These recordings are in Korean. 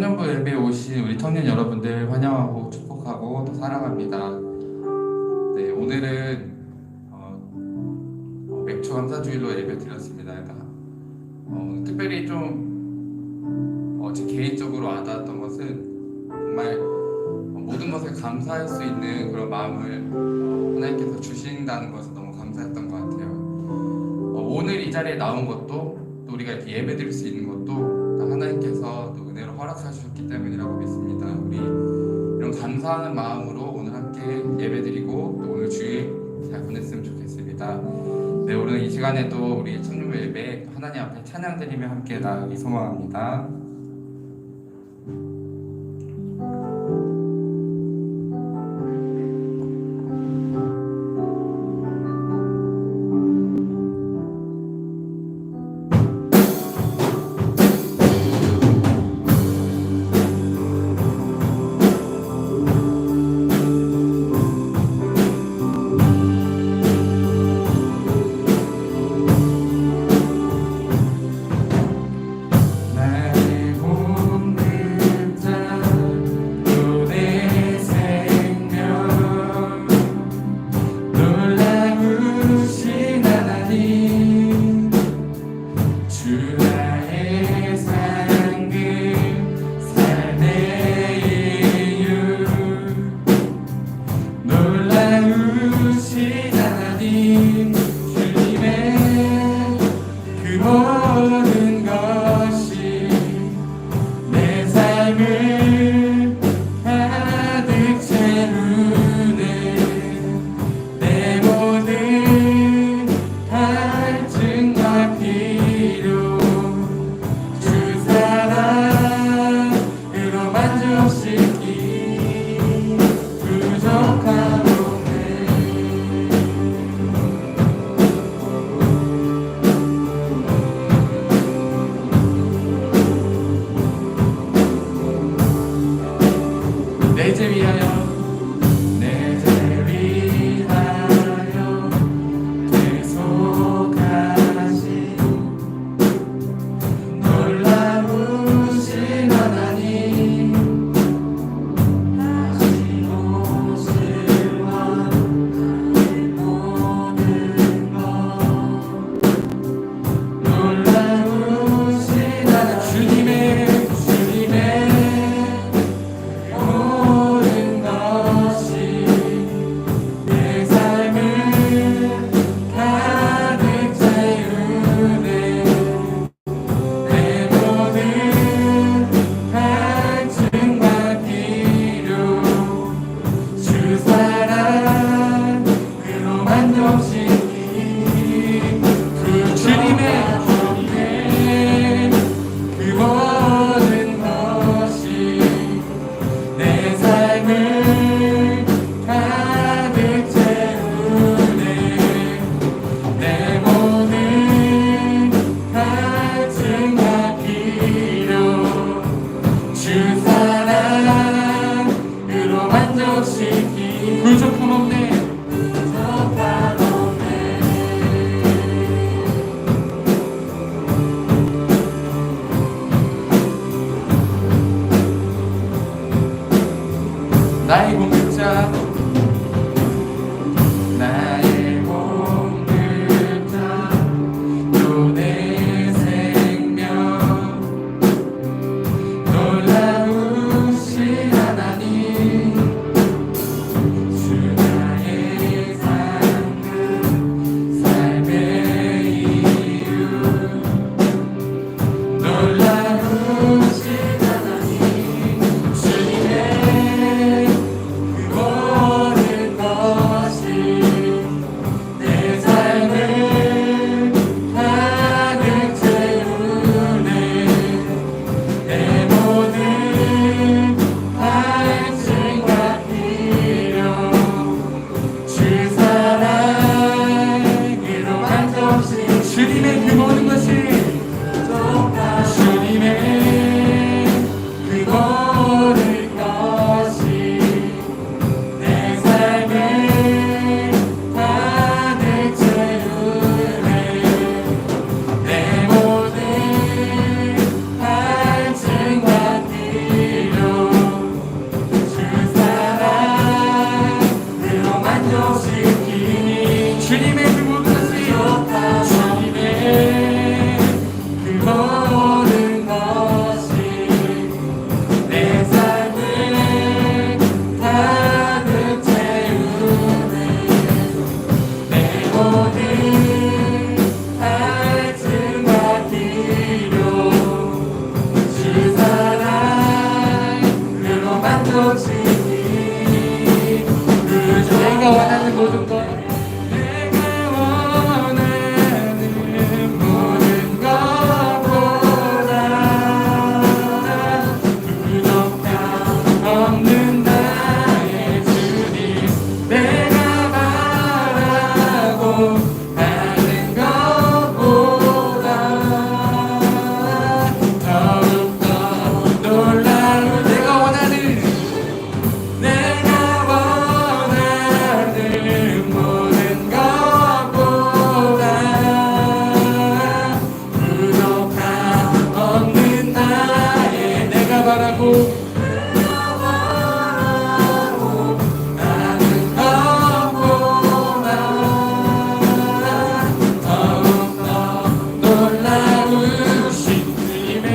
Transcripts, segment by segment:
청년부 예배에 오신 우리 청년 여러분들 환영하고 축복하고 또 사랑합니다. 네, 오늘은 맥주 감사주일로 예배 드렸습니다. 특별히 좀 제 개인적으로 와닿았던 것은 정말 모든 것에 감사할 수 있는 그런 마음을 하나님께서 주신다는 것을 너무 감사했던 것 같아요. 오늘 이 자리에 나온 것도 또 우리가 이렇게 예배 드릴 수 있는 것도 다 하나님께서 또 은혜로 허락하셨기 때문이라고 믿습니다. 우리 이런 감사하는 마음으로 오늘 함께 예배 드리고 또 오늘 주일 잘 보냈으면 좋겠습니다. 네, 오늘 이 시간에도 우리 청년부 예배 하나님 앞에 찬양 드리며 함께 나가기 소망합니다. 네. 주님의 그 모든 것이 주님의 그 모든 것이 내 삶을 가득 채우네. 내 모든 갈증과 필요 주 사랑으로 만족시니 내가 원하는 모든 것 내가 원하는 모든 것보다 부족함 없는 나의 주님 내가 바라고 하는 것보다 더욱더 놀라운 내가 원하는 모든 것보다 부족함 없는 나의 내가 바라고 하는 것보다 더욱더 놀라우신 주님의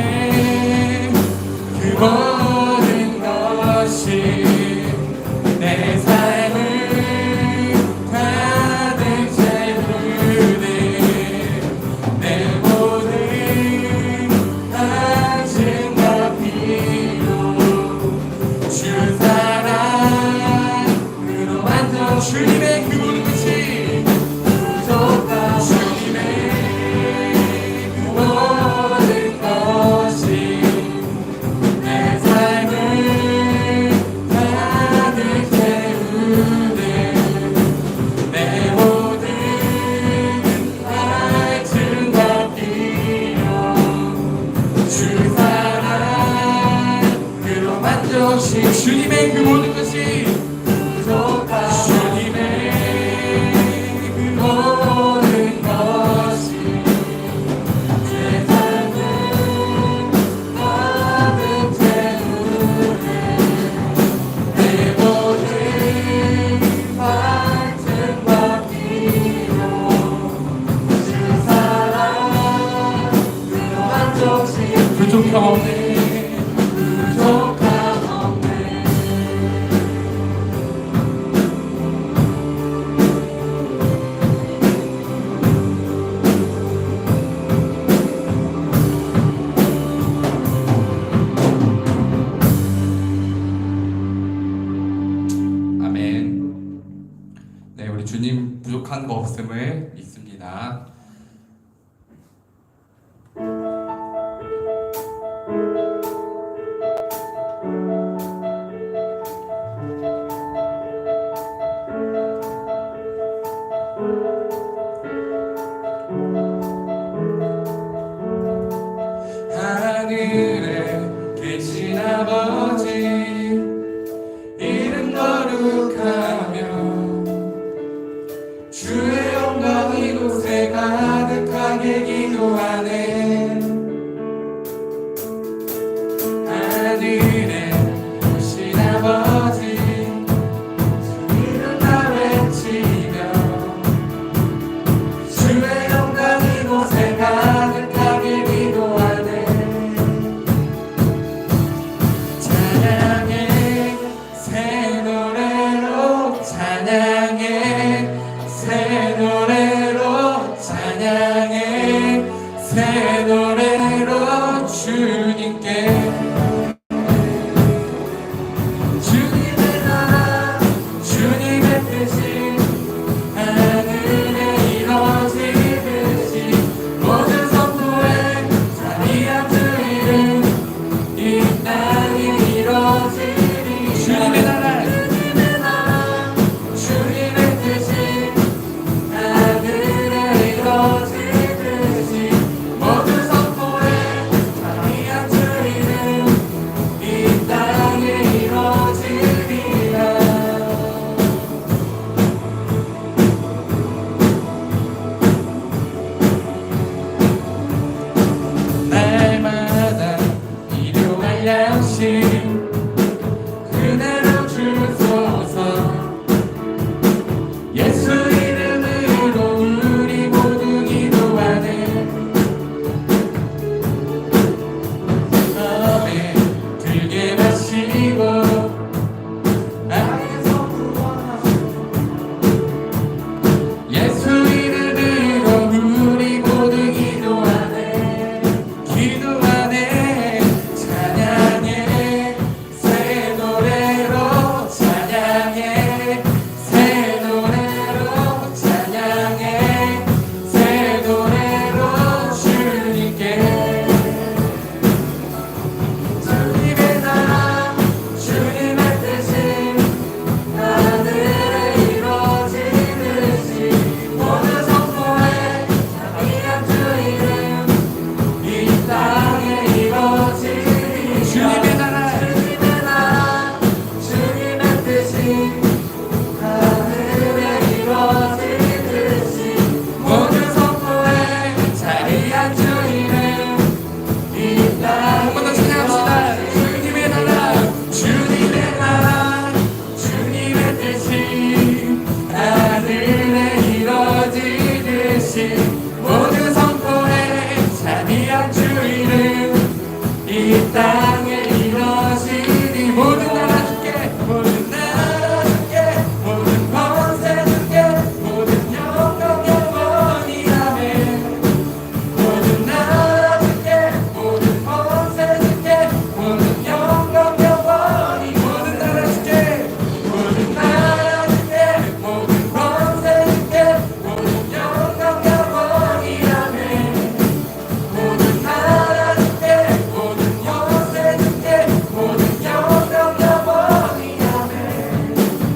그 모든 것이 내 삶을 가득 채우네. 내 모든 당신과 필요 주 사랑으로 만져 주님의 그 모든 것이 부족한 주님의 그 모든 것이 내 삶을 가득 채우네. 내 모든 갈증과 필요 주 사랑으로 만족시 주님의 그 모든 것이 부족한 주님의 그 모든 것이 제 삶을 가득 채우네. 내 모든 갈증과 필요 주 사랑으로 만족시 부족함 없네. 부족함 없네. 아멘. 네, 우리 주님 부족한 거 없음을 믿습니다. 하늘에 계신 아버지 이름 거룩하며 주의 영광 이곳에 가득하게 기도하네. 하늘에 계신 아버지 주 이름 다 외치며 주의 영광 이곳에 가득하게 기도하네. 찬양해 새 노래로 찬양해 새 노래로 찬양해 새 노래로 주님께 주님의 나라 주님의 뜻이 하늘에 이루어지듯이 모든 성도의 자리한 주 이름 이 땅이 이루어지리. 주님의 나라 주님의 뜻이 하늘에 이루어지듯이 모든 성도의 자리한 이 땅에 이루어지니 모든 나라 주께 모든 나라 주께 모든 권세 주께 모든 영광 영원히 아멘 모든 나라 주께 모든 권세 주께 모든 영광 영원히 모든 나라 주께 모든 나라 주께 모든 권세 주께 모든 영광 영원히 아멘 모든 나라 주께 모든 권세 주께 모든 영광 영원히 아멘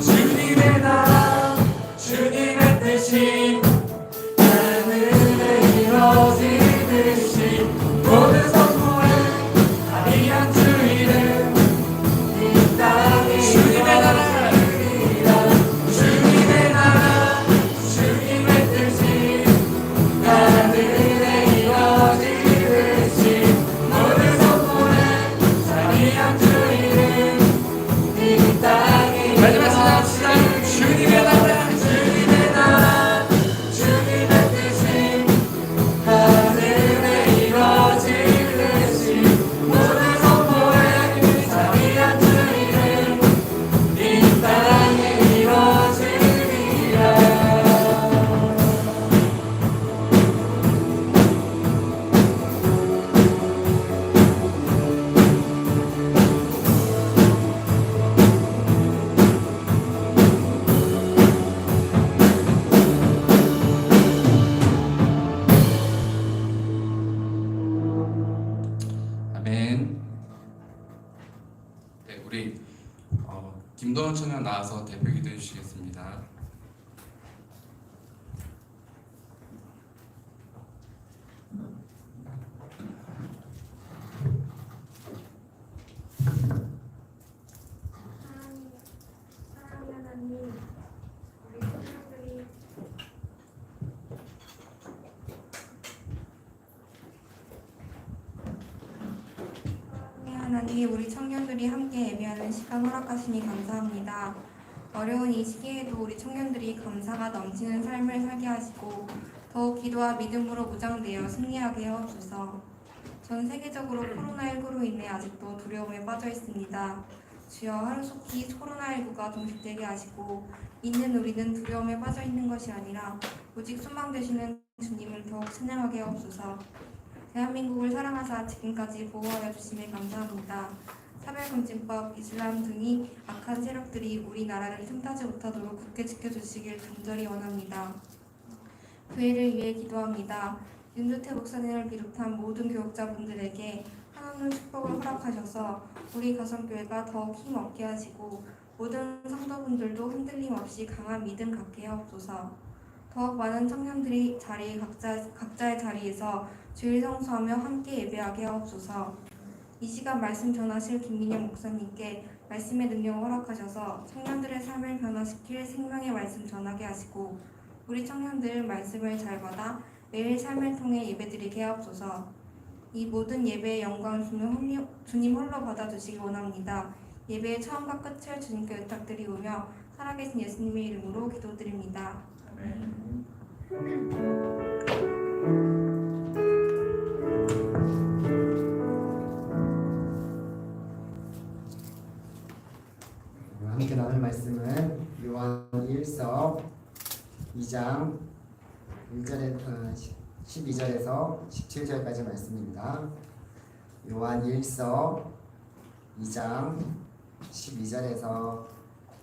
주님의 나라 주님의 뜻이 하늘에 이루어지듯이 모든 선포에 아리한 주 이름 이 땅에 주님의 나라 주님의 나라 주님의 뜻이 하늘에 이루어지듯이 모든 선포에 아리한 주 이름 이 땅에 마지막 시작합시다. 주님의 나라 주님의 나라 주님의 뜻이 하늘에 이루어지듯이 모든 선포에 자비한 주 이름 이 땅에 이루어지리라. 아멘. 네, 우리 김도원 청년 나와서 대표 기도해 주시겠습니다. 사랑하는 하나님, 우리 청년들이 하나님, 우리 청년들이 함께 예배하는 시간 허락하시니 감사합니다. 어려운 이 시기에도 우리 청년들이 감사가 넘치는 삶을 살게 하시고 더욱 기도와 믿음으로 무장되어 승리하게 해주소서. 전 세계적으로 코로나19로 인해 아직도 두려움에 빠져 있습니다. 주여 하루속히 코로나19가 종식되게 하시고 있는 우리는 두려움에 빠져 있는 것이 아니라 오직 소망 되시는 주님을 더욱 찬양하게 하옵소서. 대한민국을 사랑하사 지금까지 보호하여 주심에 감사합니다. 차별금지법, 이슬람 등이 악한 세력들이 우리나라를 틈타지 못하도록 굳게 지켜주시길 간절히 원합니다. 교회를 위해 기도합니다. 윤주태 목사님을 비롯한 모든 교역자분들에게 하나님 축복을 허락하셔서 우리 가성교회가 더욱 힘없게 하시고 모든 성도분들도 흔들림 없이 강한 믿음 갖게 하옵소서. 더욱 많은 청년들이 각자의 자리에서 주일 성수하며 함께 예배하게 하옵소서. 이 시간 말씀 전하실 김민영 목사님께 말씀의 능력을 허락하셔서 청년들의 삶을 변화시킬 생명의 말씀 전하게 하시고 우리 청년들 말씀을 잘 받아 매일 삶을 통해 예배드리게 하옵소서. 이 모든 예배의 영광 주님 홀로 받아주시기 원합니다. 예배의 처음과 끝을 주님께 부탁드리오며 살아계신 예수님의 이름으로 기도드립니다. 아멘. 함께 나눌 말씀은 요한 1서 2장 12절에서 17절까지 말씀입니다. 요한 1서 2장 12절에서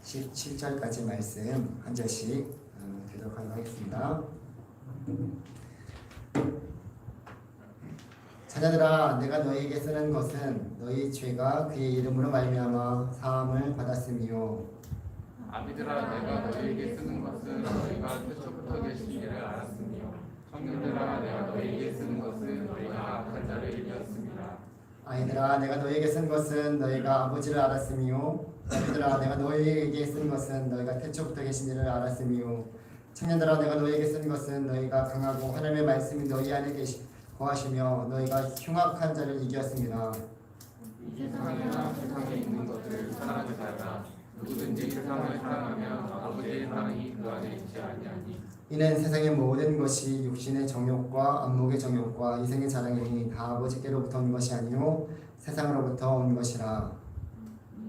17절까지 말씀 한 절씩 교독하도록 하겠습니다. 자녀들아, 내가 너희에게 쓰는 것은 너희 죄가 그의 이름으로 말미암아 사함을 받았음이요. 아비들아, 내가 너희에게 쓰는 것은 너희가 태초부터 계신 이를 알았으며 청년들아, 내가 너희에게 쓰는 것은 너희가 악한 자를 이겼습니다. 아이들아, 내가 너희에게 쓴 것은 너희가 아버지를 알았으며 아이들아, 내가 너희에게 쓴 것은 너희가 태초부터 계신 이를 알았으며 청년들아, 내가 너희에게 쓴 것은 너희가 강하고 하나님의 말씀이 너희 안에 거하시며 너희가 흉악한 자를 이겼습니다. 이 세상에나 세상에 있는 것을 사랑하지 말라. 누구든지 세상을 사랑하면 아버지의 사랑이 그 안에 있지 아니하니. 이는 세상의 모든 것이 육신의 정욕과 안목의 정욕과 이생의 자랑이니 다 아버지께로부터 온 것이 아니요 세상으로부터 온 것이라.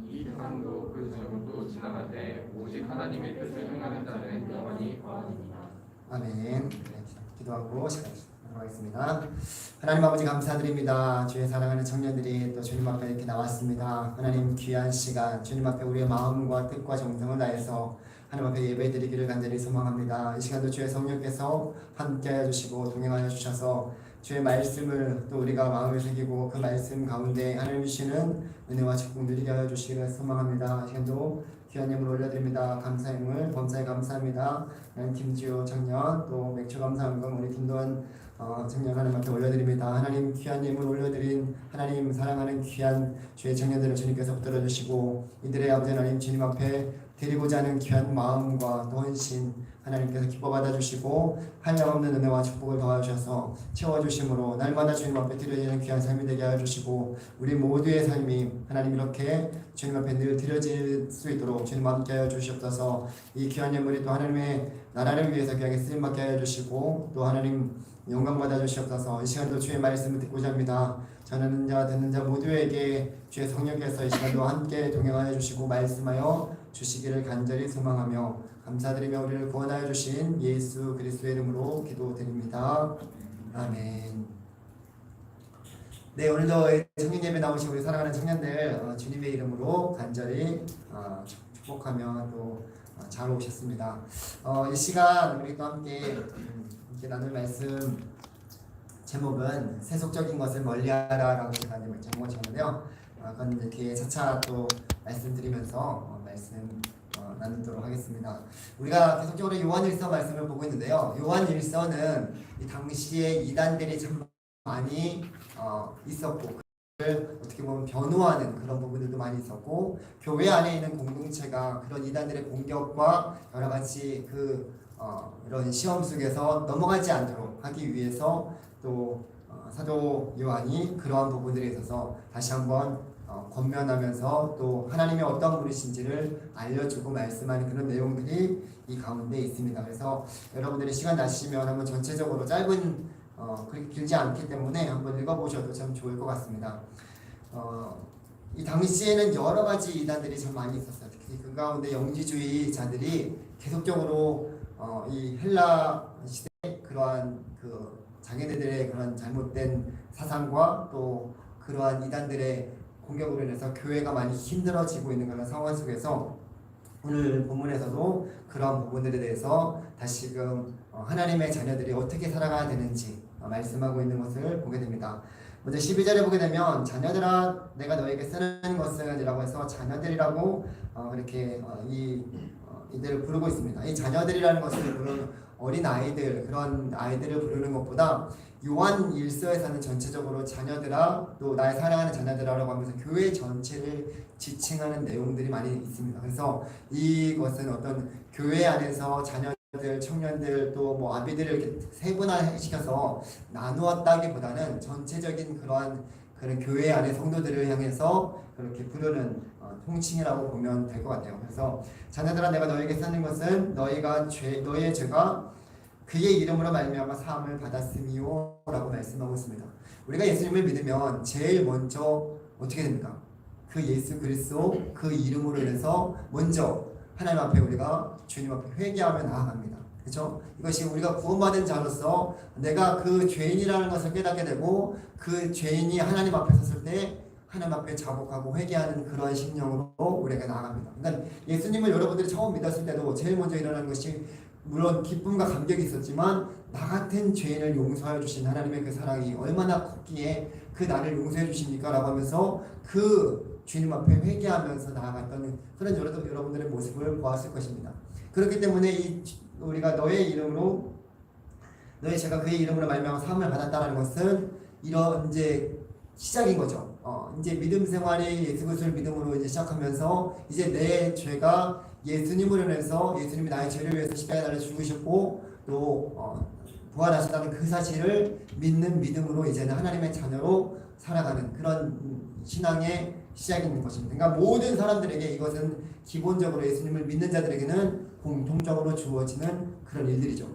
이 세상도 그 세상도 지나가되 오직 하나님의 뜻을 행하는 자는 영원히 거하니라. 아멘. 네, 기도하고 시작하겠습니다. 하나님 아버지 감사드립니다. 주의 사랑하는 청년들이 또 주님 앞에 이렇게 나왔습니다. 하나님 귀한 시간 주님 앞에 우리의 마음과 뜻과 정성을 다해서 하나님 앞에 예배드리기를 간절히 소망합니다. 이 시간도 주의 성령께서 함께하여 주시고 동행하여 주셔서 주의 말씀을 또 우리가 마음에 새기고 그 말씀 가운데 하나님 주시는 은혜와 축복 누리게 하여 주시기를 소망합니다. 이 시간도 귀한 예물 올려드립니다. 감사 예물 범사에 감사합니다. 나는 김지호 청년 또 맥주 감사한금 우리 김도환 청년 하나님 앞에 올려드립니다. 하나님 귀한 예물 올려드린 하나님 사랑하는 귀한 주의 청년들을 주님께서 붙들어 주시고 이들의 아버지 하나님 주님 앞에 드리고자 하는 귀한 마음과 또 헌신 하나님께서 기뻐 받아주시고 한량없는 은혜와 축복을 더하셔서 채워주심으로 날마다 주님 앞에 드려지는 귀한 삶이 되게 하여주시고 우리 모두의 삶이 하나님 이렇게 주님 앞에 늘 드려질 수 있도록 주님 함께 하여 주시옵소서. 이 귀한 예물이 또 하나님의 나라를 위해서 귀하게 쓰임받게 하여 주시고 또 하나님 영광 받아 주시옵소서. 이 시간도 주의 말씀을 듣고자 합니다. 전하는 자 듣는 자 모두에게 주의 성령께서 이 시간도 함께 동행하여 주시고 말씀하여 주시기를 간절히 소망하며 감사드리며 우리를 구원하여 주신 예수 그리스도의 이름으로 기도드립니다. 아멘. 네, 오늘도 청년 예배 나오신 우리 사랑하는 청년들 주님의 이름으로 간절히 축복하며 또 잘 오셨습니다. 이 시간 우리 또 함께 나눌 말씀 제목은 세속적인 것을 멀리하라라고 제가 제목을 지었는데요. 그건 이제 뒤에 차차 또 말씀드리면서 말씀 나누도록 하겠습니다. 우리가 계속적으로 요한일서 말씀을 보고 있는데요. 요한일서는 이 당시에 이단들이 참 많이 있었고 그를 어떻게 보면 변호하는 그런 부분들도 많이 있었고 교회 안에 있는 공동체가 그런 이단들의 공격과 여러 가지 이런 시험 속에서 넘어가지 않도록 하기 위해서 또 사도 요한이 그러한 부분들에 있어서 다시 한번 권면하면서 또 하나님의 어떤 분이신지를 알려주고 말씀하는 그런 내용들이 이 가운데 있습니다. 그래서 여러분들이 시간 나시면 한번 전체적으로 짧은 그렇게 길지 않기 때문에 한번 읽어보셔도 참 좋을 것 같습니다. 이 당시에는 여러 가지 이단들이 참 많이 있었어요. 특히 그 가운데 영지주의자들이 계속적으로 이 헬라 시대 그러한 그 자기네들의 그런 잘못된 사상과 또 그러한 이단들의 공격으로 인해서 교회가 많이 힘들어지고 있는 그런 상황 속에서 오늘 본문에서도 그러한 부분들에 대해서 다시금 하나님의 자녀들이 어떻게 살아가야 되는지 말씀하고 있는 것을 보게 됩니다. 먼저 12절에 보게 되면 자녀들아 내가 너에게 쓰는 것은 이라고 해서 자녀들이라고 그렇게 이들을 부르고 있습니다. 이 자녀들이라는 것을 부르는 어린 아이들 그런 아이들을 부르는 것보다 요한 일서에서는 전체적으로 자녀들아 또 나의 사랑하는 자녀들아라고 하면서 교회 전체를 지칭하는 내용들이 많이 있습니다. 그래서 이것은 어떤 교회 안에서 자녀들, 청년들 또 뭐 아비들을 이렇게 세분화시켜서 나누었다기보다는 전체적인 그런 교회 안의 성도들을 향해서 그렇게 부르는 통칭이라고 보면 될 것 같아요. 그래서 자녀들아 내가 너에게 쓰는 것은 너의 죄가 그의 이름으로 말미암아 사함을 받았음이요 라고 말씀하고 있습니다. 우리가 예수님을 믿으면 제일 먼저 어떻게 됩니까? 그 예수 그리스도 그 이름으로 인해서 먼저 하나님 앞에 우리가 주님 앞에 회개하며 나아갑니다. 그렇죠? 이것이 우리가 구원받은 자로서 내가 그 죄인이라는 것을 깨닫게 되고 그 죄인이 하나님 앞에 섰을 때 하나님 앞에 자복하고 회개하는 그런 심령으로 우리가 나아갑니다. 그러니까 예수님을 여러분들이 처음 믿었을 때도 제일 먼저 일어나는 것이 물론 기쁨과 감격이 있었지만 나 같은 죄인을 용서해 주신 하나님의 그 사랑이 얼마나 컸기에 그 나를 용서해 주십니까? 라고 하면서 그 주님 앞에 회개하면서 나아갔던 그런 여러분들의 모습을 보았을 것입니다. 그렇기 때문에 우리가 너의 이름으로 너의 죄가 그의 이름으로 말미암아 사함을 받았다는 것은 이런 이제 시작인 거죠. 이제 믿음 생활이 예수 그리스도를 믿음으로 이제 시작하면서 이제 내 죄가 예수님으로 인해서 예수님이 나의 죄를 위해서 십자가에 달려 죽으셨고 또 부활하셨다는 그 사실을 믿는 믿음으로 이제는 하나님의 자녀로 살아가는 그런 신앙의 시작이 있는 것입니다. 그러니까 모든 사람들에게 이것은 기본적으로 예수님을 믿는 자들에게는 공통적으로 주어지는 그런 일들이죠.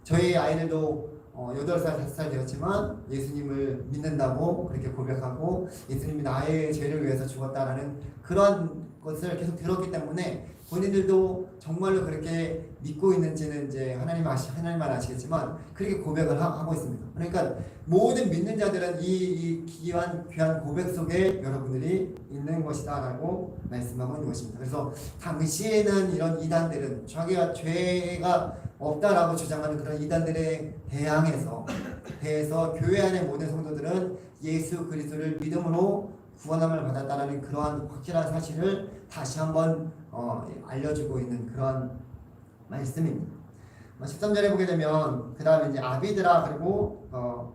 저희 아이들도 8살, 5살 되었지만 예수님을 믿는다고 그렇게 고백하고 예수님이 나의 죄를 위해서 죽었다라는 그런 것을 계속 들었기 때문에 본인들도 정말로 그렇게 믿고 있는지는 이제 하나님만 아시겠지만 그렇게 고백을 하고 있습니다. 그러니까 모든 믿는 자들은 이 귀한 고백 속에 여러분들이 있는 것이다라고 말씀하고 있는 것입니다. 그래서 당시에는 이런 이단들은 자기가 죄가 없다라고 주장하는 그런 이단들에 대해서 교회 안의 모든 성도들은 예수 그리스도를 믿음으로 구원함을 받았다는 그러한 확실한 사실을 다시 한번 알려주고 있는 그런 말씀입니다. 13절에 보게 되면 그 다음에 이제 아비들아 그리고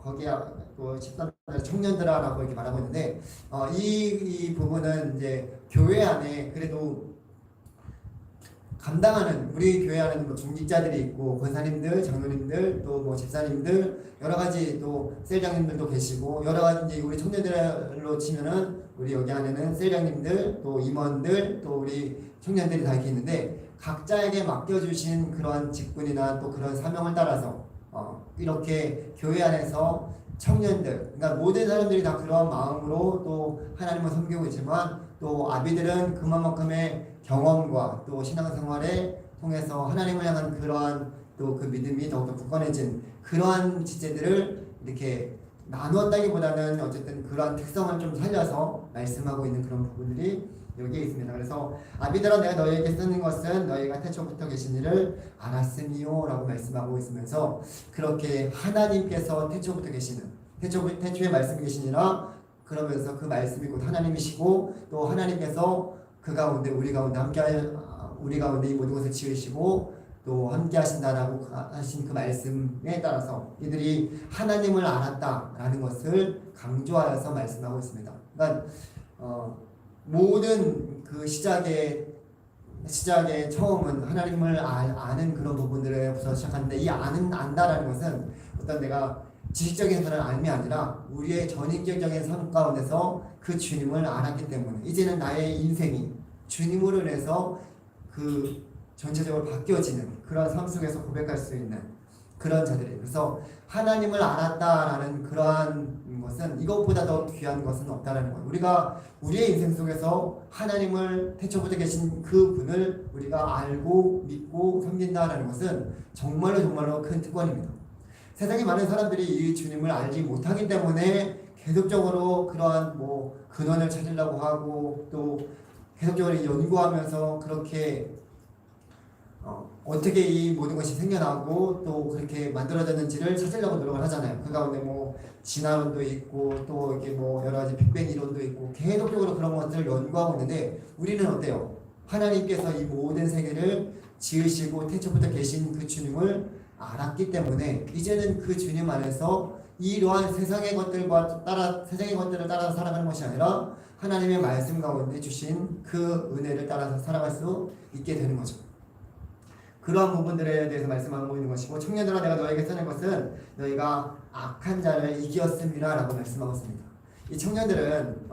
거기에 또 13절에 청년들아라고 이렇게 말하고 있는데 이 부분은 이제 교회 안에 그래도 감당하는 우리 교회 안에는 뭐 중직자들이 있고 권사님들, 장로님들, 또 뭐 집사님들 여러 가지 또 셀장님들도 계시고 여러 가지 이제 우리 청년들로 치면은 우리 여기 안에는 셀장님들, 또 임원들, 또 우리 청년들이 다 이렇게 있는데 각자에게 맡겨주신 그러한 직분이나 또 그런 사명을 따라서 이렇게 교회 안에서 청년들, 그러니까 모든 사람들이 다 그러한 마음으로 또 하나님을 섬기고 있지만 또 아비들은 그만큼의 경험과 또 신앙생활에 통해서 하나님을 향한 그러한 또 그 믿음이 더욱더 굳건해진 그러한 지체들을 이렇게 나누었다기보다는 어쨌든 그러한 특성을 좀 살려서 말씀하고 있는 그런 부분들이 여기에 있습니다. 그래서 아비들아 내가 너희에게 쓰는 것은 너희가 태초부터 계신 일을 알았으니요 라고 말씀하고 있으면서 그렇게 하나님께서 태초부터 계시는 태초에 말씀이 계시니라 그러면서 그 말씀이 곧 하나님이시고 또 하나님께서 그 가운데 우리 가운데 이 모든 것을 지으시고 또 함께 하신다라고 하신 그 말씀에 따라서 이들이 하나님을 알았다라는 것을 강조하여서 말씀하고 있습니다. 그러니까 모든 그 시작의 처음은 하나님을 아는 그런 부분들에서 시작하는데 이 안다라는 것은 어떤 내가 지식적인 그런 알미 아니라 우리의 전인격적인 삶 가운데서 그 주님을 알았기 때문에 이제는 나의 인생이 주님으로 인해서 그 전체적으로 바뀌어지는 그런 삶 속에서 고백할 수 있는 그런 자들이에요. 그래서 하나님을 알았다라는 그러한 것은 이것보다 더 귀한 것은 없다라는 거예요. 우리가 우리의 인생 속에서 하나님을 태초부터 계신 그 분을 우리가 알고 믿고 섬긴다라는 것은 정말로 큰 특권입니다. 세상에 많은 사람들이 이 주님을 알지 못하기 때문에 계속적으로 그러한 뭐 근원을 찾으려고 하고 또 계속적으로 연구하면서 그렇게 어떻게 이 모든 것이 생겨나고 또 그렇게 만들어졌는지를 찾으려고 노력을 하잖아요. 그 가운데 뭐 진화론도 있고 또 이렇게 뭐 여러 가지 빅뱅 이론도 있고 계속적으로 그런 것들을 연구하고 있는데 우리는 어때요? 하나님께서 이 모든 세계를 지으시고 태초부터 계신 그 주님을 알았기 때문에 이제는 그 주님 안에서 이러한 세상의 것들을 따라서 살아가는 것이 아니라 하나님의 말씀 가운데 주신 그 은혜를 따라서 살아갈 수 있게 되는 거죠. 그러한 부분들에 대해서 말씀하고 있는 것이고 청년들아 내가 너에게 쓰는 것은 너희가 악한 자를 이기었음이라 라고 말씀하고 있습니다. 이 청년들은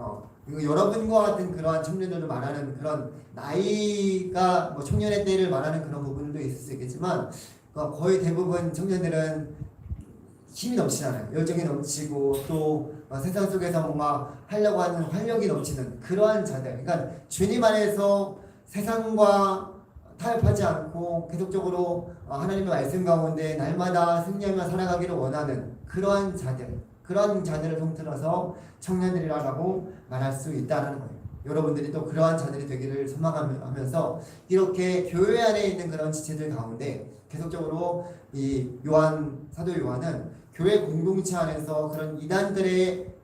여러분과 같은 그러한 청년들을 말하는 그런 나이가 뭐 청년의 때를 말하는 그런 부분도 있을 수 있겠지만 거의 대부분 청년들은 힘이 넘치잖아요. 열정이 넘치고 또 세상 속에서 뭔가 하려고 하는 활력이 넘치는 그러한 자들. 그러니까 주님 안에서 세상과 타협하지 않고 계속적으로 하나님의 말씀 가운데 날마다 승리하며 살아가기를 원하는 그러한 자들을 통틀어서 청년들이라고 말할 수 있다는 거예요. 여러분들이 또 그러한 자들이 되기를 소망하면서 이렇게 교회 안에 있는 그런 지체들 가운데 계속적으로 이 사도 요한은 교회 공동체 안에서 그런 이단들의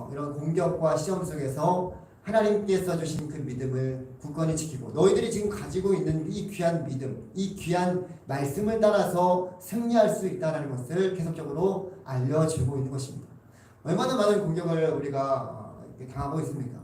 이런 공격과 시험 속에서 하나님께서 주신 그 믿음을 굳건히 지키고 너희들이 지금 가지고 있는 이 귀한 믿음, 이 귀한 말씀을 따라서 승리할 수 있다는 것을 계속적으로 알려주고 있는 것입니다. 얼마나 많은 공격을 우리가 당하고 있습니까?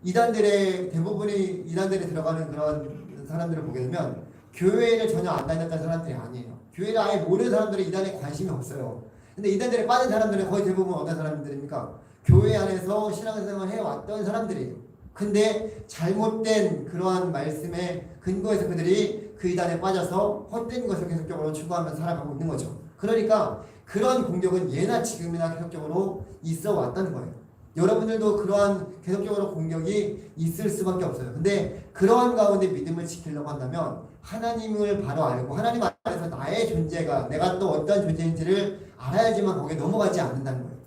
대부분이 이단들에 들어가는 그런 사람들을 보게 되면 교회를 전혀 안 다녔던 사람들이 아니에요. 교회를 아예 모르는 사람들이 이단에 관심이 없어요. 근데 이단들에 빠진 사람들은 거의 대부분 어떤 사람들입니까? 교회 안에서 신앙생활을 해왔던 사람들이에요. 근데 잘못된 그러한 말씀에 근거해서 그들이 그 이단에 빠져서 헛된 것을 계속적으로 추구하면서 살아가고 있는 거죠. 그러니까 그런 공격은 예나 지금이나 계속적으로 있어 왔다는 거예요. 여러분들도 그러한 계속적으로 공격이 있을 수밖에 없어요. 근데 그러한 가운데 믿음을 지키려고 한다면 하나님을 바로 알고 하나님 안에서 나의 존재가 내가 또 어떤 존재인지를 알아야지만 거기에 넘어가지 않는다는 거예요.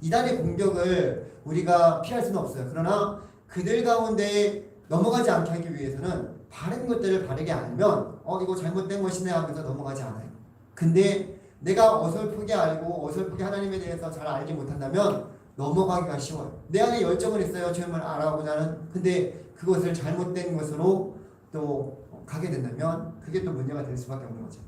이단의 공격을 우리가 피할 수는 없어요. 그러나 그들 가운데 넘어가지 않게 하기 위해서는 바른 것들을 바르게 알면 이거 잘못된 것이네 하면서 넘어가지 않아요. 근데 내가 어설프게 알고 어설프게 하나님에 대해서 잘 알지 못한다면 넘어가기가 쉬워요. 내 안에 열정은 있어요. 주님을 알아보고자 하는. 근데 그것을 잘못된 것으로 또 가게 된다면 그게 또 문제가 될 수밖에 없는 거죠.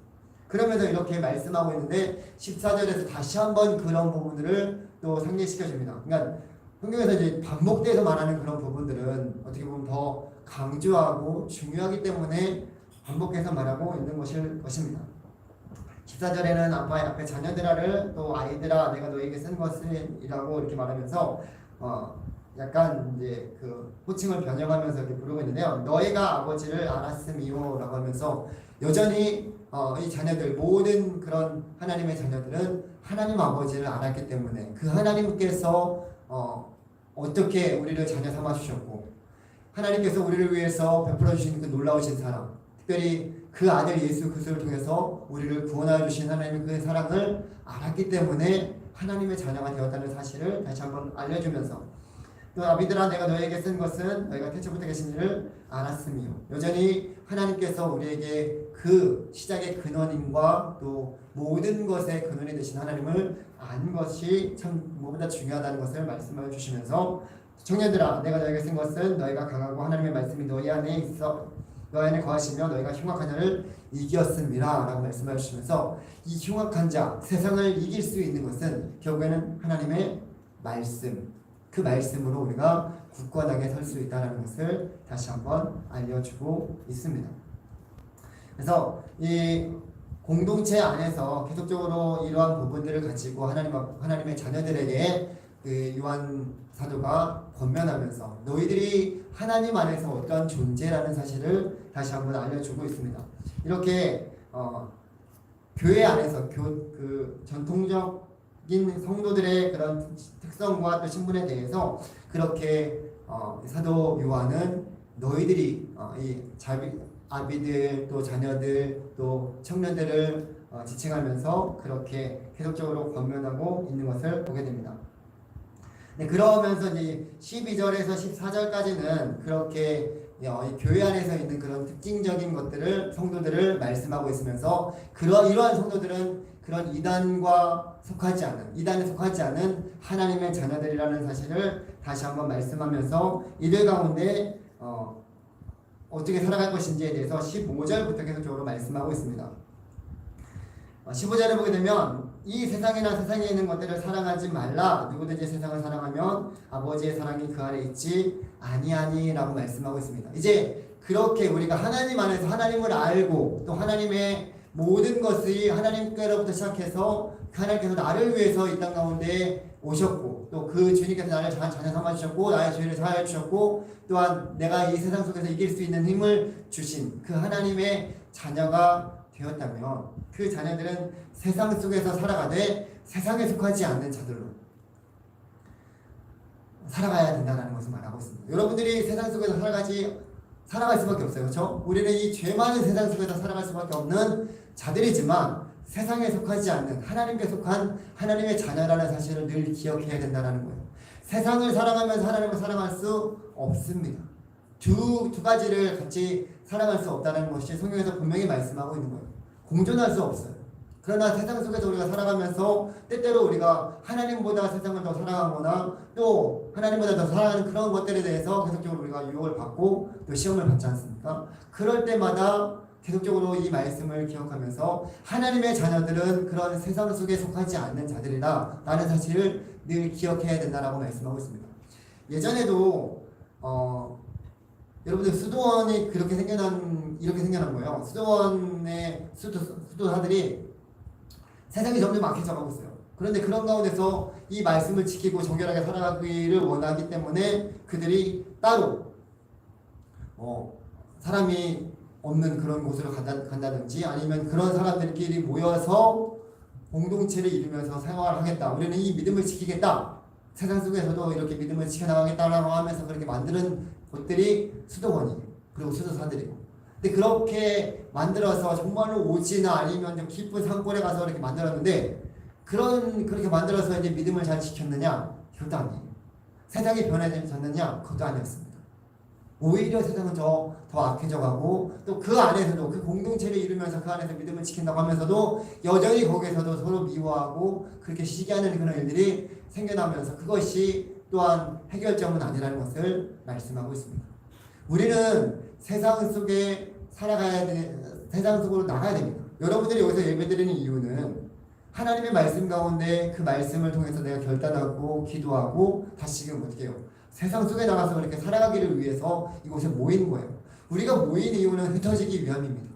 그러면서 이렇게 말씀하고 있는데 14절에서 다시 한번 그런 부분들을 또 상기시켜 줍니다. 그러니까 성경에서 이제 반복돼서 말하는 그런 부분들은 어떻게 보면 더 강조하고 중요하기 때문에 반복해서 말하고 있는 것입니다. 14절에는 앞에 자녀들아를 또 아이들아 내가 너에게 쓴 것이라고 이렇게 말하면서 약간 이제 그 호칭을 변형하면서 이렇게 부르고 있는데요. 너희가 아버지를 알았음이요라고 하면서 여전히 이 자녀들 모든 그런 하나님의 자녀들은 하나님 아버지를 알았기 때문에 그 하나님께서 어떻게 우리를 자녀 삼아 주셨고 하나님께서 우리를 위해서 베풀어 주신 그 놀라우신 사랑, 특별히 그 아들 예수 그리스도를 통해서 우리를 구원하여 주신 하나님의 그 사랑을 알았기 때문에 하나님의 자녀가 되었다는 사실을 다시 한번 알려주면서 또 아비들아 내가 너에게 쓴 것은 너희가 태초부터 계신 일을 알았으며 여전히 하나님께서 우리에게 그 시작의 근원임과 또 모든 것의 근원이 되신 하나님을 아는 것이 참 무엇보다 중요하다는 것을 말씀해 주시면서 청년들아 내가 너에게 쓴 것은 너희가 강하고 하나님의 말씀이 너희 안에 있어 너희 안에 거하시며 너희가 흉악한 자를 이겼음이라 라고 말씀해 주시면서 이 흉악한 자 세상을 이길 수 있는 것은 결국에는 하나님의 말씀 그 말씀으로 우리가 굳건하게 설 수 있다는 것을 다시 한번 알려주고 있습니다. 그래서 이 공동체 안에서 계속적으로 이러한 부분들을 가지고 하나님의 자녀들에게 그 요한 사도가 권면하면서 너희들이 하나님 안에서 어떤 존재라는 사실을 다시 한번 알려주고 있습니다. 이렇게 교회 안에서 그 전통적인 성도들의 그런 특성과 또 신분에 대해서 그렇게 사도 요한은 너희들이 이 아비들 또 자녀들 또 청년들을 지칭하면서 그렇게 계속적으로 권면하고 있는 것을 보게 됩니다. 네, 그러면서 이제 12절에서 14절까지는 그렇게 이 교회 안에서 있는 그런 특징적인 것들을 성도들을 말씀하고 있으면서 이러한 성도들은 그런 이단에 속하지 않은 하나님의 자녀들이라는 사실을 다시 한번 말씀하면서 이들 가운데 어떻게 살아갈 것인지에 대해서 15절부터 계속적으로 말씀하고 있습니다. 15절을 보게 되면 이 세상이나 세상에 있는 것들을 사랑하지 말라. 누구든지 세상을 사랑하면 아버지의 사랑이 그 안에 있지 아니하니라고 말씀하고 있습니다. 이제 그렇게 우리가 하나님 안에서 하나님을 알고 또 하나님의 모든 것이 하나님께로부터 시작해서 하나님께서 나를 위해서 이 땅 가운데 오셨고 또 그 주님께서 나를 자녀 삼아 주셨고 나의 죄를 사하여 주셨고 또한 내가 이 세상 속에서 이길 수 있는 힘을 주신 그 하나님의 자녀가 되었다면 그 자녀들은 세상 속에서 살아가되 세상에 속하지 않는 자들로 살아가야 된다는 것을 말하고 있습니다. 여러분들이 세상 속에서 살아갈 수밖에 없어요. 그렇죠? 우리는 이 죄 많은 세상 속에서 살아갈 수밖에 없는 자들이지만 세상에 속하지 않는 하나님께 속한 하나님의 자녀라는 사실을 늘 기억해야 된다는 거예요. 세상을 사랑하면서 하나님을 사랑할 수 없습니다. 두 가지를 같이 사랑할 수 없다는 것이 성경에서 분명히 말씀하고 있는 거예요. 공존할 수 없어요. 그러나 세상 속에서 우리가 살아가면서 때때로 우리가 하나님보다 세상을 더 사랑하거나 또 하나님보다 더 사랑하는 그런 것들에 대해서 계속적으로 우리가 유혹을 받고 또 시험을 받지 않습니까? 그럴 때마다 계속적으로 이 말씀을 기억하면서 하나님의 자녀들은 그런 세상 속에 속하지 않는 자들이다 라는 사실을 늘 기억해야 된다라고 말씀하고 있습니다. 예전에도 여러분들 수도원이 이렇게 생겨난 거예요. 수도원의 수도사들이 세상이 점점 악해져 가고 있어요. 그런데 그런 가운데서 이 말씀을 지키고 정결하게 살아가기를 원하기 때문에 그들이 따로 사람이 없는 그런 곳으로 간다든지 아니면 그런 사람들끼리 모여서 공동체를 이루면서 생활하겠다. 우리는 이 믿음을 지키겠다. 세상 속에서도 이렇게 믿음을 지켜나가겠다라고 하면서 그렇게 만드는 곳들이 수도원이에요. 그리고 수도사들이고. 근데 그렇게 만들어서 정말로 오지나 아니면 좀 깊은 산골에 가서 이렇게 만들었는데 그렇게 만들어서 이제 믿음을 잘 지켰느냐? 그것도 아니에요. 세상이 변해졌느냐? 그것도 아니었습니다. 오히려 세상은 더 악해져 가고 또 그 안에서도 그 공동체를 이루면서 그 안에서 믿음을 지킨다고 하면서도 여전히 거기에서도 서로 미워하고 그렇게 시기하는 그런 일들이 생겨나면서 그것이 또한 해결점은 아니라는 것을 말씀하고 있습니다. 우리는 세상 속에 세상 속으로 나가야 됩니다. 여러분들이 여기서 예배드리는 이유는 하나님의 말씀 가운데 그 말씀을 통해서 내가 결단하고 기도하고 다시금 어떻게 해요? 세상 속에 나가서 그렇게 살아가기를 위해서 이곳에 모이는 거예요. 우리가 모인 이유는 흩어지기 위함입니다.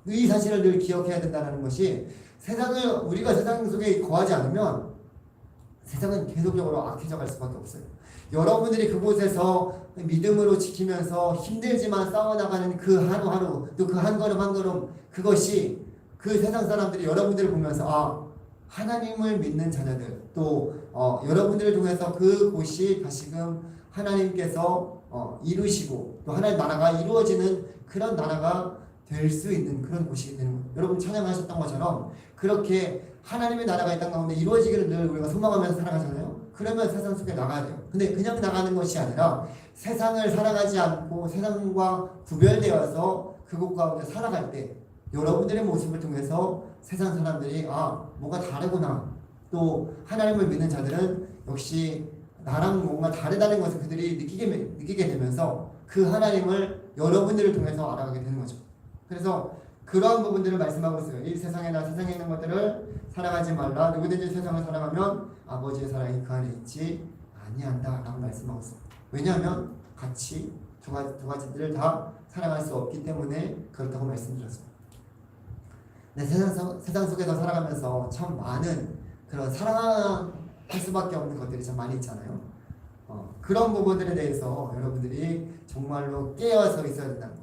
이 사실을 늘 기억해야 된다는 것이 우리가 세상 속에 거하지 않으면 세상은 계속적으로 악해져 갈 수밖에 없어요. 여러분들이 그곳에서 믿음으로 지키면서 힘들지만 싸워나가는 그 하루하루 또 그 한 걸음 한 걸음 그것이 그 세상 사람들이 여러분들을 보면서 하나님을 믿는 자녀들 또 여러분들을 통해서 그곳이 다시금 하나님께서 이루시고 또 하나님의 나라가 이루어지는 그런 나라가 될 수 있는 그런 곳이 되는 거예요. 여러분 찬양하셨던 것처럼 그렇게 하나님의 나라가 이 땅 가운데 이루어지기를 늘 우리가 소망하면서 살아가잖아요. 그러면 세상 속에 나가야 돼요. 근데 그냥 나가는 것이 아니라 세상을 살아가지 않고 세상과 구별되어서 그곳 가운데 살아갈 때 여러분들의 모습을 통해서 세상 사람들이 뭐가 다르구나. 또 하나님을 믿는 자들은 역시 나랑 뭔가 다르다는 것을 그들이 느끼게 되면서 그 하나님을 여러분들을 통해서 알아가게 되는 거죠. 그래서 그러한 부분들을 말씀하고 있어요. 이 세상에 있는 것들을 살아가지 말라. 누구든지 세상을 살아가면 아버지의 사랑이 그 안에 있지 아니한다 라고 말씀하고 있어요. 왜냐하면 같이 두 가지들을 다 살아갈 수 없기 때문에 그렇다고 말씀드렸어요. 네, 세상 속에서 살아가면서 참 많은 그런 사랑할 수밖에 없는 것들이 참 많이 있잖아요. 그런 부분들에 대해서 여러분들이 정말로 깨어서 있어야 된다는 거.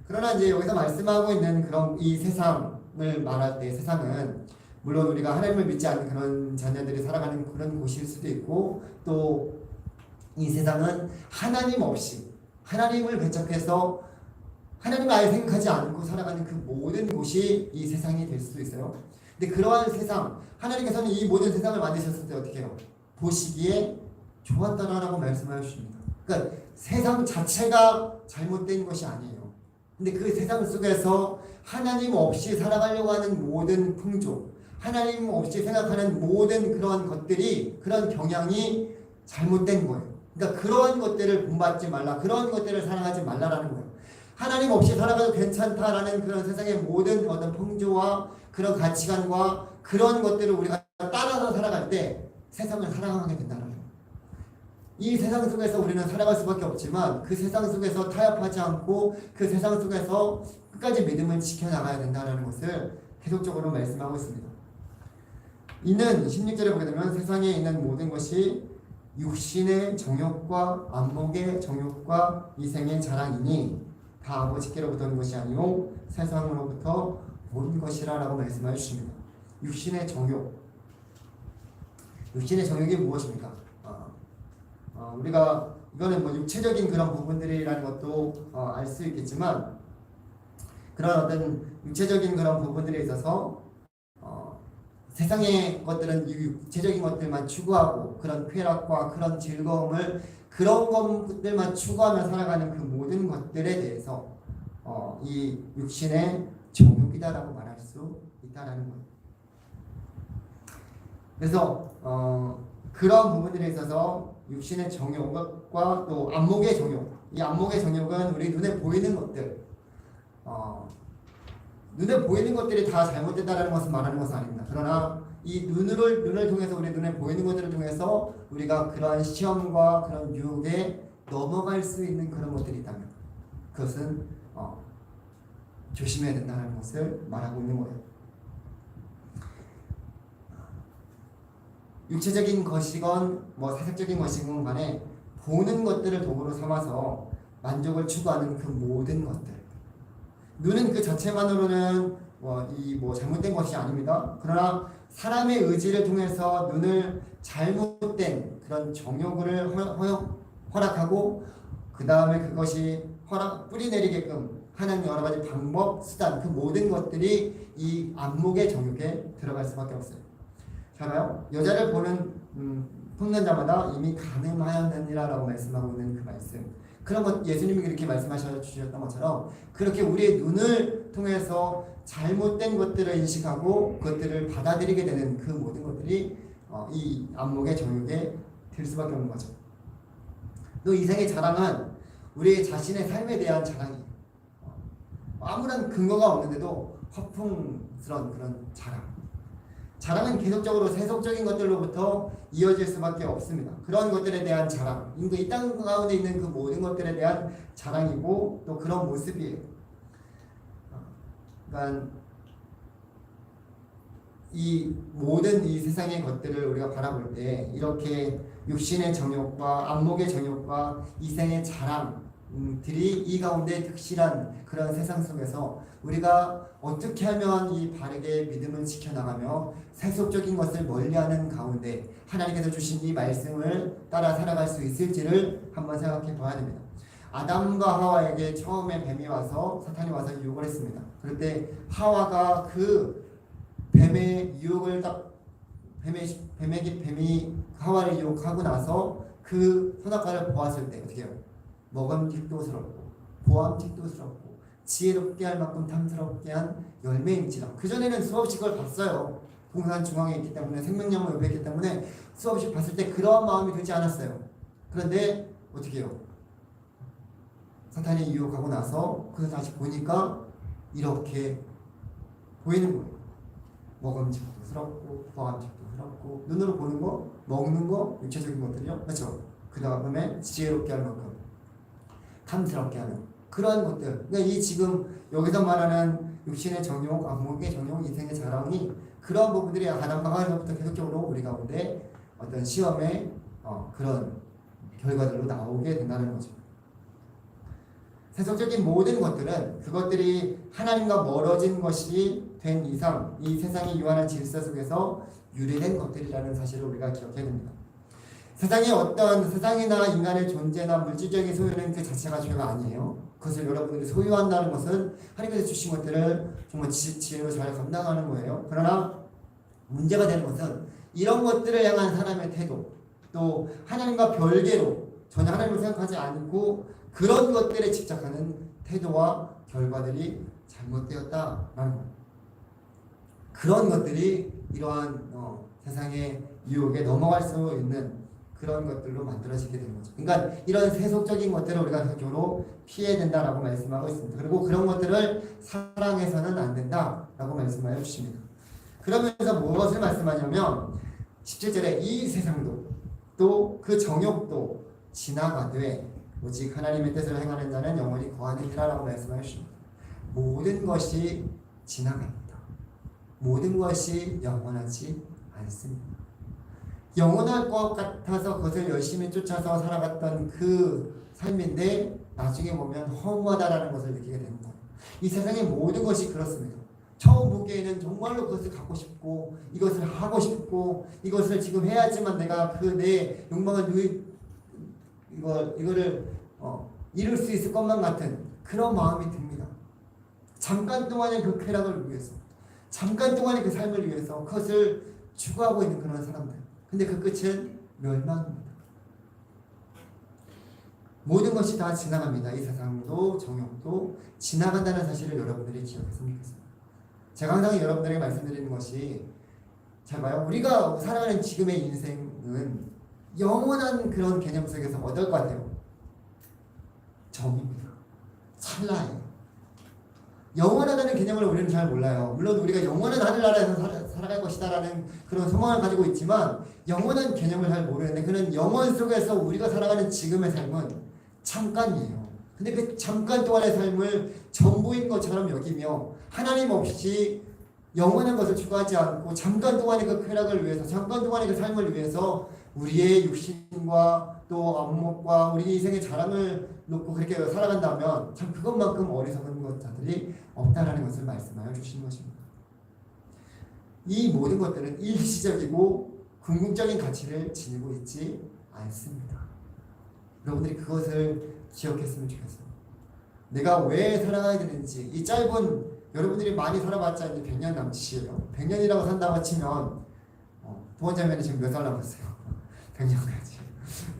그러나 이제 여기서 말씀하고 있는 그런 이 세상을 말할 때 세상은 물론 우리가 하나님을 믿지 않는 그런 자녀들이 살아가는 그런 곳일 수도 있고 또 이 세상은 하나님 없이 하나님을 배척해서 하나님을 아예 생각하지 않고 살아가는 그 모든 곳이 이 세상이 될 수도 있어요. 근데 그러한 세상, 하나님께서는 이 모든 세상을 만드셨을 때 어떻게 해요? 보시기에 좋았다라고 말씀하여 주십니다. 그러니까 세상 자체가 잘못된 것이 아니에요. 근데 그 세상 속에서 하나님 없이 살아가려고 하는 모든 풍조, 하나님 없이 생각하는 모든 그런 것들이, 그런 경향이 잘못된 거예요. 그러니까 그러한 것들을 본받지 말라, 그러한 것들을 사랑하지 말라라는 거예요. 하나님 없이 살아가도 괜찮다라는 그런 세상의 모든 어떤 풍조와 그런 가치관과 그런 것들을 우리가 따라서 살아갈 때 세상을 사랑하게 된다는 거예요. 이 세상 속에서 우리는 살아갈 수밖에 없지만 그 세상 속에서 타협하지 않고 그 세상 속에서 끝까지 믿음을 지켜나가야 된다는 것을 계속적으로 말씀하고 있습니다. 이는 16절에 보게 되면 세상에 있는 모든 것이 육신의 정욕과 안목의 정욕과 이생의 자랑이니 다 아버지께로부터 온 것이 아니요 세상으로부터 온 것이라 라고 말씀해 주십니다. 육신의 정욕, 육신의 정욕이 무엇입니까? 우리가 이거는 뭐 육체적인 그런 부분들이라는 것도 알 수 있겠지만 그런 어떤 육체적인 그런 부분들에 있어서 세상의 것들은 육체적인 것들만 추구하고 그런 쾌락과 그런 즐거움을 그런 것들만 추구하며 살아가는 그 모든 것들에 대해서 이 육신의 정욕이다라고 말할 수 있다라는 거예요. 그래서 그런 부분들에 있어서 육신의 정욕과 또 안목의 정욕, 이 안목의 정욕은 우리 눈에 보이는 것들, 눈에 보이는 것들이 다 잘못됐다라는 것을 말하는 것은 아닙니다. 그러나 이 눈을 통해서 우리 눈에 보이는 것들을 통해서 우리가 그러한 시험과 그런 유혹에 넘어갈 수 있는 그런 것들이 있다면 그것은 조심해야 된다는 것을 말하고 있는 거예요. 육체적인 것이건 뭐 사색적인 것이건 간에 보는 것들을 도구로 삼아서 만족을 추구하는 그 모든 것들, 눈은 그 자체만으로는 뭐 잘못된 것이 아닙니다. 그러나 사람의 의지를 통해서 눈을 잘못된 그런 정욕을 허락하고 그 다음에 그것이 뿌리 내리게끔 하는 여러 가지 방법, 수단, 그 모든 것들이 이 안목의 정욕에 들어갈 수밖에 없어요. 잘 봐요. 여자를 보는 자마다 이미 가늠하였느니라라고 말씀하고 있는 그 말씀. 그런 것 예수님이 그렇게 말씀하셔 주셨던 것처럼 그렇게 우리의 눈을 통해서 잘못된 것들을 인식하고 그것들을 받아들이게 되는 그 모든 것들이 이 안목의 정욕에 들 수밖에 없는 거죠. 또 이생의 자랑은 우리 자신의 삶에 대한 자랑이에요. 아무런 근거가 없는데도 허풍스러운 그런 자랑. 자랑은 계속적으로 세속적인 것들로부터 이어질 수밖에 없습니다. 그런 것들에 대한 자랑, 이 땅 가운데 있는 그 모든 것들에 대한 자랑이고 또 그런 모습이에요. 그러니까 이 모든 이 세상의 것들을 우리가 바라볼 때 이렇게 육신의 정욕과 안목의 정욕과 이생의 자랑들이 이 가운데 득실한 그런 세상 속에서 우리가 어떻게 하면 이 바르게 믿음을 지켜나가며 세속적인 것을 멀리하는 가운데 하나님께서 주신 이 말씀을 따라 살아갈 수 있을지를 한번 생각해 봐야 됩니다. 아담과 하와에게 처음에 뱀이 와서 사탄이 와서 유혹을 했습니다. 그럴 때 하와가 그 뱀의 유혹을 딱 뱀이 하와를 유혹하고 나서 그 선악과를 보았을 때 어떻게 해요? 먹음직도스럽고 보암직도스럽고 지혜롭게 할 만큼 탐스럽게 한 열매인지라. 그전에는 수없이 그걸 봤어요. 동산 중앙에 있기 때문에 생명나무 옆에 있기 때문에 수없이 봤을 때 그러한 마음이 들지 않았어요. 그런데 어떻게 해요? 사탄이 유혹하고 나서 그래서 다시 보니까 이렇게 보이는 거예요. 먹음직도스럽고 보암직도스럽고 눈으로 보는 거, 먹는 거, 육체적인 것들이요. 그렇죠? 그 다음에 지혜롭게 할 만큼 탐스럽게 하는 그러한 것들. 그러니까 이 지금 여기서 말하는 육신의 정욕, 안목의 정욕, 인생의 자랑이 그러한 부분들이 아담과 하와로부터 계속적으로 우리 가운데 어떤 시험의 그런 결과들로 나오게 된다는 거죠. 세속적인 모든 것들은 그것들이 하나님과 멀어진 것이 된 이상 이 세상이 유한한 질서 속에서 유래된 것들이라는 사실을 우리가 기억해야 됩니다. 세상에 어떤 세상이나 인간의 존재나 물질적인 소유는 그 자체가 죄가 아니에요. 그것을 여러분들이 소유한다는 것은 하나님께서 주신 것들을 정말 지혜로 잘 감당하는 거예요. 그러나 문제가 되는 것은 이런 것들을 향한 사람의 태도, 또 하나님과 별개로 전혀 하나님을 생각하지 않고 그런 것들에 집착하는 태도와 결과들이 잘못되었다라는 거예요. 그런 것들이 이러한 세상의 유혹에 넘어갈 수 있는 그런 것들로 만들어지게 되는 거죠. 그러니까 이런 세속적인 것들을 우리가 적극적으로 피해야 된다라고 말씀하고 있습니다. 그리고 그런 것들을 사랑해서는 안 된다라고 말씀하여 주십니다. 그러면서 무엇을 말씀하냐면 17절에 이 세상도 또 그 정욕도 지나가되 오직 하나님의 뜻을 행하는 자는 영원히 거하느니라라고 말씀하여 주십니다. 모든 것이 지나갑니다. 모든 것이 영원하지 않습니다. 영원할 것 같아서 그것을 열심히 쫓아서 살아갔던 그 삶인데 나중에 보면 허무하다라는 것을 느끼게 되는 거예요. 이 세상의 모든 것이 그렇습니다. 처음 보기에는 정말로 그것을 갖고 싶고 이것을 하고 싶고 이것을 지금 해야지만 내가 그 내 욕망을 이거를 이룰 수 있을 것만 같은 그런 마음이 듭니다. 잠깐 동안의 그 쾌락을 위해서 잠깐 동안의 그 삶을 위해서 그것을 추구하고 있는 그런 사람들. 근데 그 끝은 멸망입니다. 모든 것이 다 지나갑니다. 이 세상도 정욕도 지나간다는 사실을 여러분들이 기억했으면 좋겠습니다. 제가 항상 여러분들에게 말씀드리는 것이 잘 봐요. 우리가 살아가는 지금의 인생은 영원한 그런 개념 속에서 어떨 것 같아요? 점입니다. 찰나예요. 영원하다는 개념을 우리는 잘 몰라요. 물론 우리가 영원한 하늘나라에서 살아갈 것이다라는 그런 소망을 가지고 있지만 영원한 개념을 잘 모르는데 그는 영원 속에서 우리가 살아가는 지금의 삶은 잠깐이에요. 근데 그 잠깐 동안의 삶을 전부인 것처럼 여기며 하나님 없이 영원한 것을 추구하지 않고 잠깐 동안의 그 쾌락을 위해서 잠깐 동안의 그 삶을 위해서 우리의 육신과 또 안목과 우리 인생의 자랑을 놓고 그렇게 살아간다면 참 그것만큼 어리석은 것들이 없다라는 것을 말씀하여 주신 것입니다. 이 모든 것들은 일시적이고 궁극적인 가치를 지니고 있지 않습니다. 여러분들이 그것을 기억했으면 좋겠어요. 내가 왜 살아가야 되는지. 이 짧은, 여러분들이 많이 살아봤자 이제 100년 남짓이에요. 100년이라고 산다고 치면 부원자면이 지금 몇 살 남았어요? 100년까지.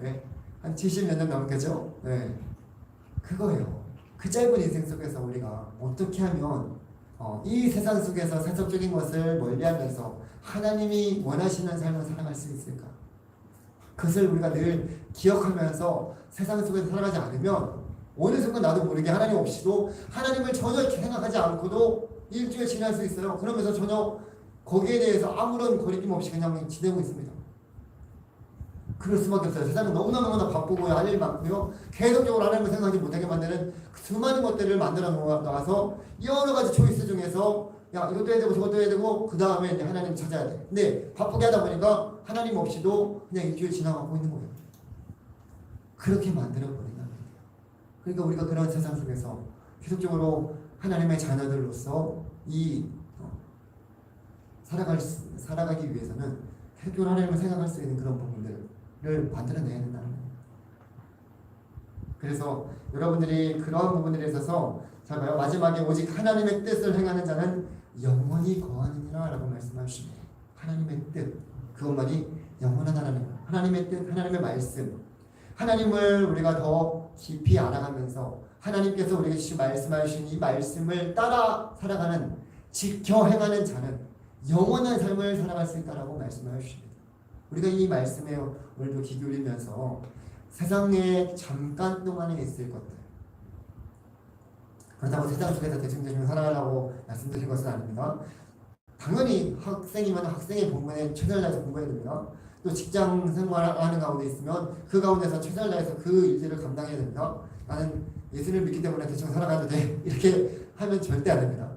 네? 한 70몇 년 남겠죠? 네. 그거예요. 그 짧은 인생 속에서 우리가 어떻게 하면 이 세상 속에서 세속적인 것을 멀리하면서 하나님이 원하시는 삶을 살아갈 수 있을까? 그것을 우리가 늘 기억하면서 세상 속에서 살아가지 않으면 어느 순간 나도 모르게 하나님 없이도 하나님을 전혀 생각하지 않고도 일주일 지날 수 있어요. 그러면서 전혀 거기에 대해서 아무런 거리낌 없이 그냥 지내고 있습니다. 그럴 수밖에 없어요. 세상은 너무나 바쁘고요. 할 일 많고요. 계속적으로 하나님을 생각하지 못하게 만드는 그 수많은 것들을 만들어 나가서 여러 가지 초이스 중에서 야 이것도 해야 되고 저것도 해야 되고 그 다음에 이제 하나님 찾아야 돼. 근데 바쁘게 하다 보니까 하나님 없이도 그냥 일주일 지나가고 있는 거예요. 그렇게 만들어 버린다는 거예요. 그러니까 우리가 그런 세상 속에서 계속적으로 하나님의 자녀들로서 살아가기 위해서는 계속적으로 하나님을 생각할 수 있는 그런 부분들을 만들어내야 된다는 거예요. 그래서 여러분들이 그러한 부분들에 있어서 잘 봐요. 마지막에 오직 하나님의 뜻을 행하는 자는 영원히 거하느니라 라고 말씀하십니다. 하나님의 뜻, 그것만이 영원하다는 거예요. 하나님의 뜻, 하나님의 말씀, 하나님을 우리가 더 깊이 알아가면서 하나님께서 우리에게 말씀하신 이 말씀을 따라 살아가는, 지켜 행하는 자는 영원한 삶을 살아갈 수 있다라고 말씀을 주십니다. 우리가 이 말씀에 오늘도 귀 기울이면서 세상에 잠깐 동안에 있을 것들, 그렇다고 세상 속에서 대충 살아가려고 말씀드린 것은 아닙니다. 당연히 학생이면 학생의 본분에 최선을 다해서 공부해야 됩니다. 또 직장 생활하는 가운데 있으면 그 가운데서 최선을 다해서 그 일들을 감당해야 됩니다. 나는 예수를 믿기 때문에 대충 살아가도 돼 이렇게 하면 절대 안 됩니다.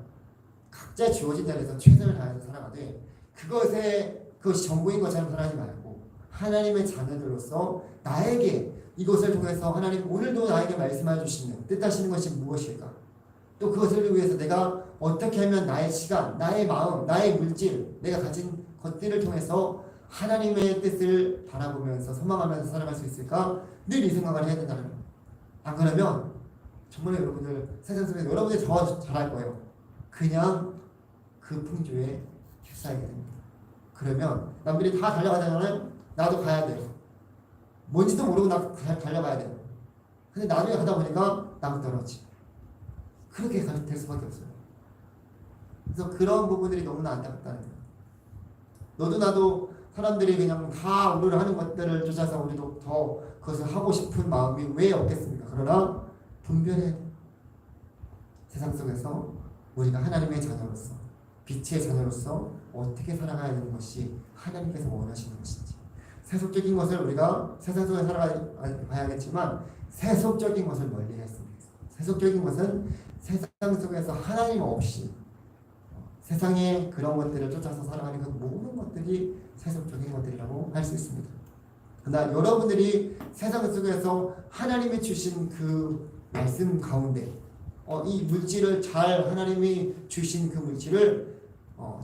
각자 주어진 자리에서 최선을 다해서 살아가되 그것이 전부인 것처럼 살아가지 말고 하나님의 자녀들로서 나에게 이것을 통해서 하나님 오늘도 나에게 말씀해 주시는 뜻하시는 것이 무엇일까? 또 그것을 위해서 내가 어떻게 하면 나의 시간, 나의 마음, 나의 물질, 내가 가진 것들을 통해서 하나님의 뜻을 바라보면서 소망하면서 살아갈 수 있을까? 늘 이 생각을 해야 된다는 거예요. 안 그러면 정말 여러분들 세상 속에서 여러분들이 더 잘할 거예요. 그냥 그 풍조에 휩싸이게 됩니다. 그러면 남들이 다 달려가자면 나도 가야 돼요. 뭔지도 모르고 나 달려가야 돼요. 근데 나중에 가다 보니까 남 떨어지고 그렇게 될 수밖에 없어요. 그래서 그런 부분들이 너무나 안타깝다는 거예요. 너도 나도 사람들이 그냥 다 우리를 하는 것들을 쫓아서 우리도 더 그것을 하고 싶은 마음이 왜 없겠습니까? 그러나 분별해야 돼요. 세상 속에서 우리가 하나님의 자녀로서 빛의 자녀로서 어떻게 살아가야 되는 것이 하나님께서 원하시는 것인지, 세속적인 것을 우리가 세상 속에 살아가야겠지만 세속적인 것을 멀리 했습니다. 세속적인 것은 세상 속에서 하나님 없이 세상의 그런 것들을 쫓아서 살아가는 그 모든 것들이 세속적인 것들이라고 할 수 있습니다. 그러나 여러분들이 세상 속에서 하나님이 주신 그 말씀 가운데 이 물질을 하나님이 주신 그 물질을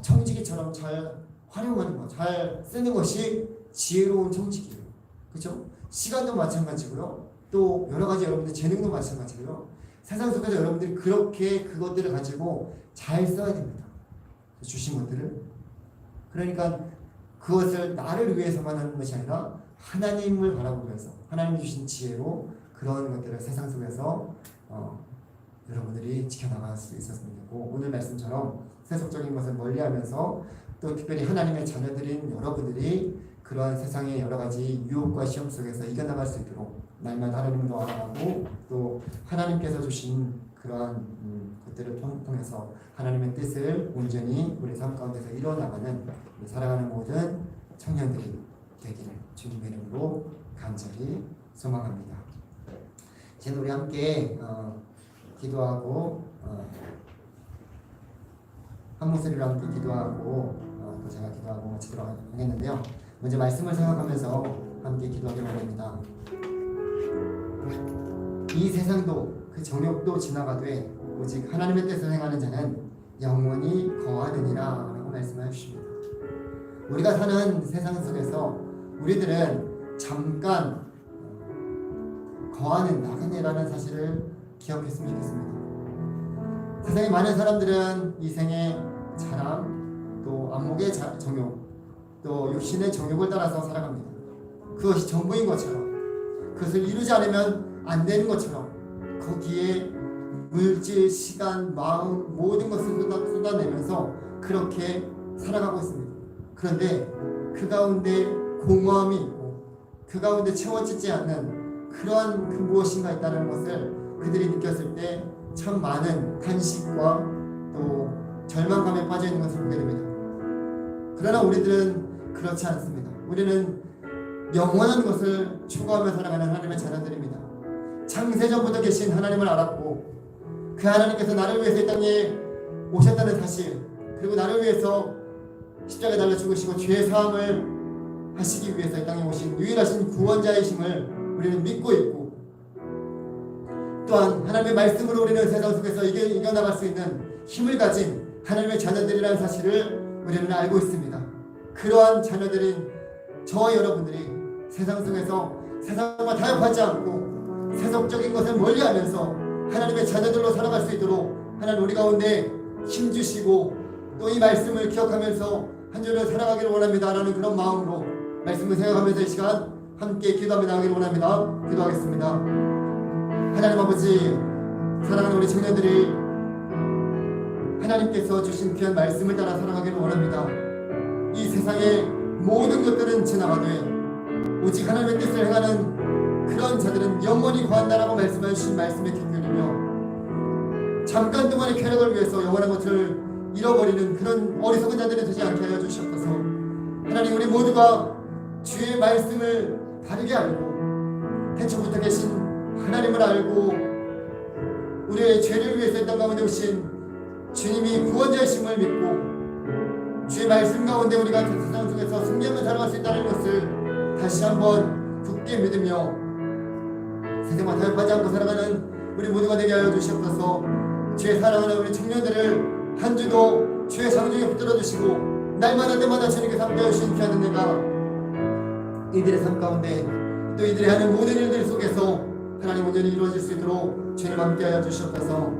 청지기처럼 잘 활용하는 것, 잘 쓰는 것이 지혜로운 청지기예요. 그렇죠? 시간도 마찬가지고요. 또 여러 가지 여러분들 재능도 마찬가지고요. 세상 속에서 여러분들이 그렇게 그것들을 가지고 잘 써야 됩니다. 주신 것들을. 그러니까 그것을 나를 위해서만 하는 것이 아니라 하나님을 바라보면서 하나님이 주신 지혜로 그런 것들을 세상 속에서 여러분들이 지켜나갈 수 있었으면 좋겠고, 오늘 말씀처럼 세속적인 것을 멀리하면서 또 특별히 하나님의 자녀들인 여러분들이 그러한 세상의 여러 가지 유혹과 시험 속에서 이겨나갈 수 있도록 날마다 하나님을 더 알아가고 또 하나님께서 주신 그러한 것들을 통해서 하나님의 뜻을 온전히 우리 삶 가운데서 이뤄나가는 살아가는 모든 청년들이 되기를 주님의 이름으로 간절히 소망합니다. 이제 우리 함께 기도하고 한 목소리로 함께 기도하고 또 제가 기도하고 마치도록 하겠는데요. 먼저 말씀을 생각하면서 함께 기도하기로 합니다. 이 세상도 그 정욕도 지나가되 오직 하나님의 뜻을 행하는 자는 영원히 거하느니라 라고 말씀하십니다. 우리가 사는 세상 속에서 우리들은 잠깐 거하는 나그네라는 사실을 기억했으면 좋겠습니다. 세상에 많은 사람들은 이 생의 자랑, 또 안목의 정욕, 또 육신의 정욕을 따라서 살아갑니다. 그것이 전부인 것처럼, 그것을 이루지 않으면 안 되는 것처럼 거기에 물질, 시간, 마음 모든 것을 쏟아내면서 그렇게 살아가고 있습니다. 그런데 그 가운데 공허함이 있고 그 가운데 채워지지 않는 그러한 그 무엇인가 있다는 것을 그들이 느꼈을 때 참 많은 탄식과 또 절망감에 빠져 있는 것을 보게 됩니다. 그러나 우리들은 그렇지 않습니다. 우리는 영원한 것을 추구하며 살아가는 하나님의 자녀들입니다. 창세전부터 계신 하나님을 알았고 그 하나님께서 나를 위해서 이 땅에 오셨다는 사실, 그리고 나를 위해서 십자가에 달려 죽으시고 죄 사함을 하시기 위해서 이 땅에 오신 유일하신 구원자이심을 우리는 믿고 있고, 또한 하나님의 말씀으로 우리는 세상 속에서 이겨나갈 수 있는 힘을 가진 하나님의 자녀들이라는 사실을 우리는 알고 있습니다. 그러한 자녀들인 저와 여러분들이 세상 속에서 세상과 타협하지 않고 세속적인 것을 멀리하면서 하나님의 자녀들로 살아갈 수 있도록 하나님 우리 가운데 힘주시고 또 이 말씀을 기억하면서 한 주를 살아가기를 원합니다 라는 그런 마음으로 말씀을 생각하면서 이 시간 함께 기도하며 나가기를 원합니다. 기도하겠습니다. 하나님 아버지, 사랑하는 우리 청년들이 하나님께서 주신 귀한 말씀을 따라 살아가기를 원합니다. 이 세상의 모든 것들은 지나가되 오직 하나님의 뜻을 행하는 그런 자들은 영원히 구한다라고 말씀해 주신 말씀에 기쁘며 잠깐 동안의 쾌락을 위해서 영원한 것을 잃어버리는 그런 어리석은 자들이 되지 않게 하여 주시옵소서. 하나님, 우리 모두가 주의 말씀을 바르게 알고 태초부터 계신 하나님을 알고 우리의 죄를 위해서 이 땅 가운데 오신 주님이 구원자이심을 믿고 주의 말씀 가운데 우리가 세상 속에서 승리하며 살아갈 수 있다는 것을 다시 한번 굳게 믿으며 세상과 타협하지 않고 살아가는 우리 모두가 되게 하여 주시옵소서. 주의 사랑하는 우리 청년들을 한 주도 주의 상중에 붙들어 주시고 날마다 때마다 주님께서 함께하여 주신 귀한 은혜가 이들의 삶 가운데 또 이들이 하는 모든 일들 속에서 하나님 온전히 이루어질 수 있도록 주님 함께하여 주시옵소서.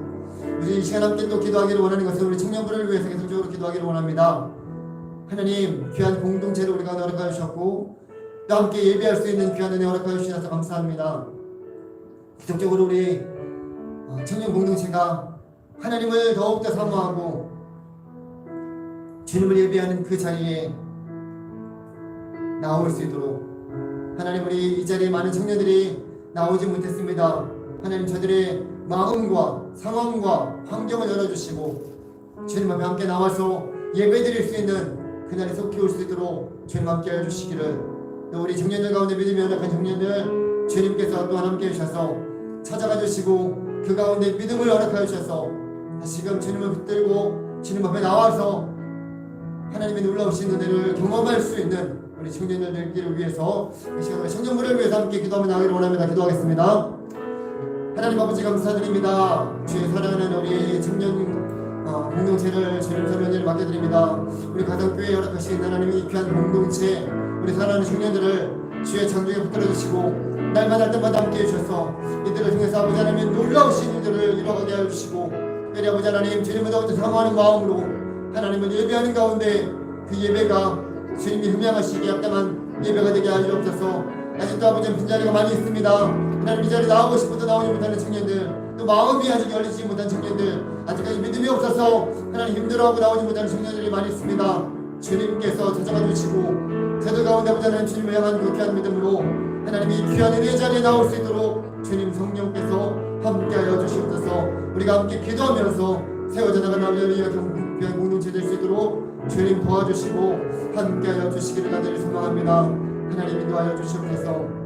우리 이 시간 함께 또 기도하기를 원하는 것은 우리 청년부를 위해서 계속적으로 기도하기를 원합니다. 하나님, 귀한 공동체를 우리가 허락하여 주셨고 또 함께 예배할 수 있는 귀한 은혜 허락하여 주셔서 감사합니다. 기적적으로 우리 청년 공동체가 하나님을 더욱더 사모하고 주님을 예배하는 그 자리에 나올 수 있도록 하나님, 우리 이 자리에 많은 청년들이 나오지 못했습니다. 하나님, 저들의 마음과 상황과 환경을 열어주시고 주님 앞에 함께 나와서 예배드릴 수 있는 그날이 속히 올 수 있도록 주님 함께 해주시기를, 또 우리 청년들 가운데 믿음이 연약한 청년들 주님께서 또한 함께 해주셔서 찾아가 주시고 그 가운데 믿음을 허락하여 주셔서 다시금 주님을 붙들고 주님 앞에 나와서 하나님의 놀라우신 은혜를 경험할 수 있는 우리 청년들 되기를 위해서 이 시간 우리 청년부를 위해서 함께 기도하며 나가기를 원합니다. 기도하겠습니다. 하나님 아버지, 감사드립니다. 주의 사랑하는 우리 청년 공동체를 주님 선언을 맡겨드립니다. 우리 가정교회에 허락하신 하나님의 귀한 공동체, 우리 사랑하는 청년들을 주의 창조에 붙들어주시고 날마다 때마다 함께 해주셔서 이들을 통해서 아버지 하나님의 놀라우신 일들을 이뤄가게 해주시고, 특별히 아버지 하나님 주님을 더욱더 사모하는 마음으로 하나님을 예배하는 가운데 그 예배가 주님이 흠양하시기에 합당한 예배가 되게 하여 주옵소서. 아직도 아버지 빈자리가 많이 있습니다. 하나님, 이 자리에 나오고 싶어도 나오지 못하는 청년들, 또 마음이 아직 열리지 못한 청년들, 아직까지 믿음이 없어서 하나님 힘들어하고 나오지 못하는 청년들이 많이 있습니다. 주님께서 찾아가 주시고 그들 가운데 아버지 하나님 주님을 향한 그 귀한 믿음으로 하나님이 귀한 은혜의 자리에 나올 수 있도록 주님 성령께서 함께하여 주시옵소서. 우리가 함께 기도하면서 세워져 나가는 하나님의 귀한 공동체 될 수 있도록 주님 도와주시고 함께하여 주시기를 간절히 소망합니다. 하나님 인도하여 주시옵소서.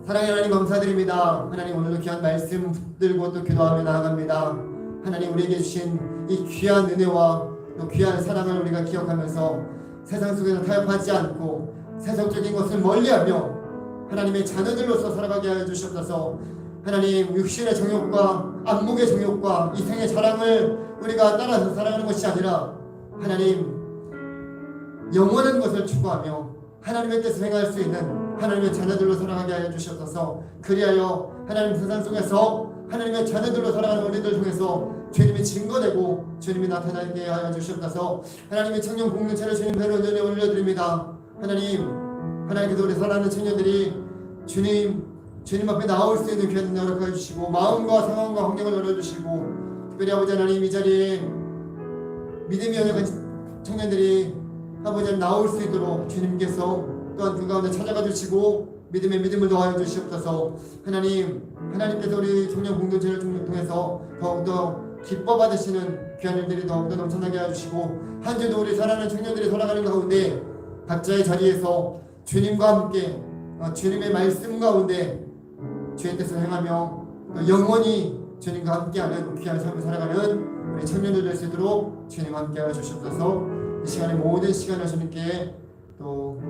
사랑의 하나님, 감사드립니다. 하나님, 오늘도 귀한 말씀 붙들고 또 기도하며 나아갑니다. 하나님, 우리에게 주신 이 귀한 은혜와 또 귀한 사랑을 우리가 기억하면서 세상 속에서 타협하지 않고 세속적인 것을 멀리하며 하나님의 자녀들로서 살아가게 하여 주시옵소서. 하나님, 육신의 정욕과 안목의 정욕과 이생의 자랑을 우리가 따라서 살아가는 것이 아니라 하나님, 영원한 것을 추구하며 하나님의 뜻을 행할 수 있는 하나님의 자녀들로 살아가게 하여 주시옵소서. 그리하여 하나님 세상 속에서 하나님의 자녀들로 살아가는 우리들 통해서 주님이 증거되고 주님이 나타나게 하여 주시옵소서. 하나님의 청년 공동체를 주님 배로 연연에 올려드립니다. 하나님께서 우리 사랑하는 청년들이 주님 앞에 나올 수 있는 귀한 은혜 허락하여 주시고 마음과 상황과 환경을 열어주시고 특별히 아버지 하나님 이 자리에 믿음이 연약한 청년들이 아버지 하나님 나올 수 있도록 주님께서 또한 그 가운데 찾아가 주시고 믿음을 더하여 주시옵소서. 하나님께서 우리 청년 공동체를 통해서 더욱더 기뻐 받으시는 귀한 일들이 더욱더 넘쳐나게 해주시고 한 주도 우리 사랑하는 청년들이 살아가는 가운데 각자의 자리에서 주님과 함께 주님의 말씀 가운데 주의 뜻을 행하며 또 영원히 주님과 함께하는 귀한 삶을 살아가는 우리 청년들 될 수 있도록 주님과 함께하여 주시옵소서. 이 시간에 모든 시간을 주님께 또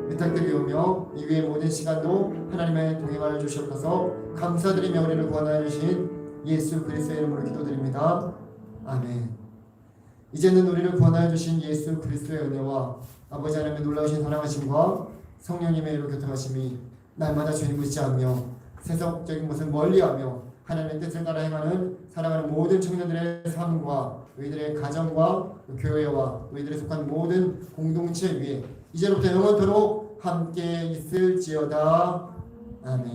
부탁드리오며 이후의 모든 시간도 하나님의 동행하여 주시옵소서. 감사드리며 우리를 구원하여 주신 예수 그리스도의 이름으로 기도드립니다. 아멘. 이제는 우리를 구원하여 주신 예수 그리스도의 은혜와 아버지 하나님의 놀라우신 사랑하심과 성령님의 이로 교통하심이 날마다 주님 무시하며 세속적인 것을 멀리하며 하나님의 뜻을 따라 행하는 사랑하는 모든 청년들의 삶과 우리들의 가정과 교회와 우리들의 속한 모든 공동체 위에 이제부터 영원토록 함께 있을지어다. 아멘.